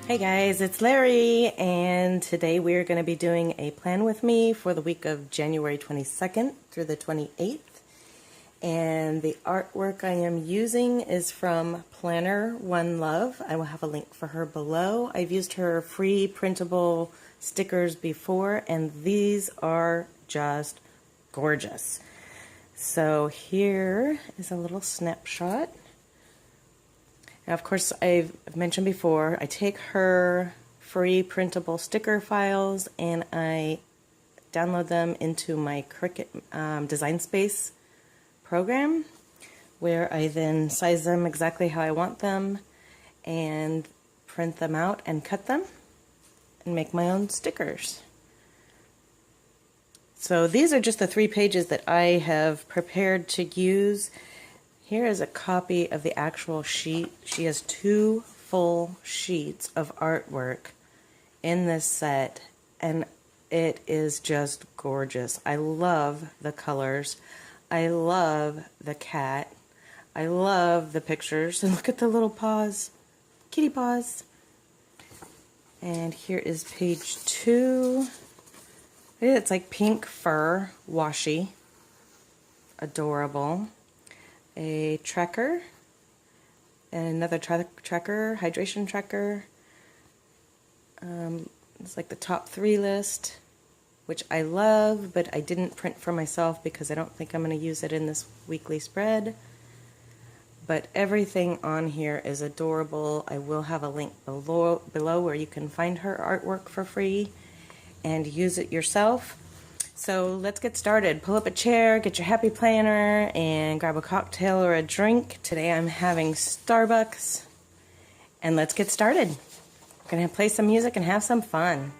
Hey guys, it's Larry, and today we're going to be doing a plan with me for the week of January 22nd through the 28th. And the artwork I am using is from Planner One Love. I will have a link for her below. I've used her free printable stickers before, and these are just gorgeous. So here is a little snapshot. Now, of course, I've mentioned before, I take her free printable sticker files and I download them into my Cricut Design Space program, where I then size them exactly how I want them and print them out and cut them and make my own stickers. So these are just the 3 pages that I have prepared to use. Here is a copy of the actual sheet. She has 2 full sheets of artwork in this set, and it is just gorgeous. I love the colors. I love the cat. I love the pictures. And look at the little paws, kitty paws. And here is page 2. It's like pink fur washi. Adorable. A tracker, and another tracker, hydration tracker. It's like the top 3 list, which I love, but I didn't print for myself because I don't think I'm going to use it in this weekly spread. But everything on here is adorable. I will have a link below where you can find her artwork for free and use it yourself. So let's get started. Pull up a chair, get your happy planner, and grab a cocktail or a drink. Today I'm having Starbucks. And let's get started. We're going to play some music and have some fun.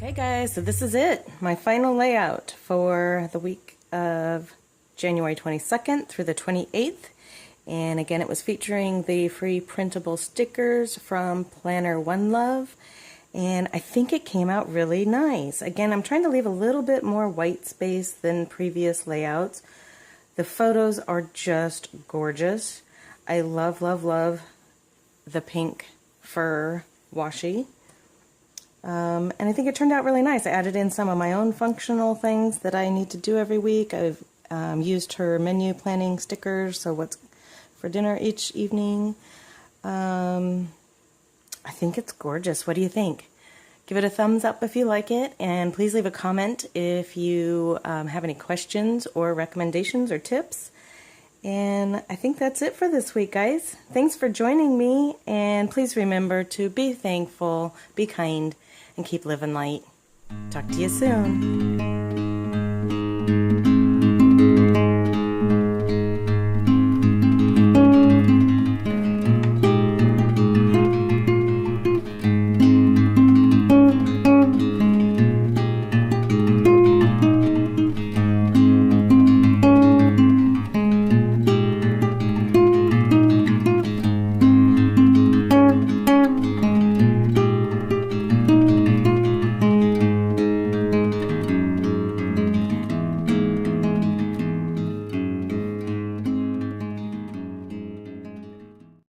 Okay guys, so this is it, my final layout for the week of January 22nd through the 28th. And again, it was featuring the free printable stickers from Planner One Love. And I think it came out really nice. Again, I'm trying to leave a little bit more white space than previous layouts. The photos are just gorgeous. I love, love, love the pink fur washi. And I think it turned out really nice. I added in some of my own functional things that I need to do every week. I've used her menu planning stickers, so what's for dinner each evening. I think it's gorgeous. What do you think? Give it a thumbs up if you like it, and please leave a comment if you have any questions or recommendations or tips. And I think that's it for this week, guys. Thanks for joining me, and please remember to be thankful, be kind, and keep living light. Talk to you soon.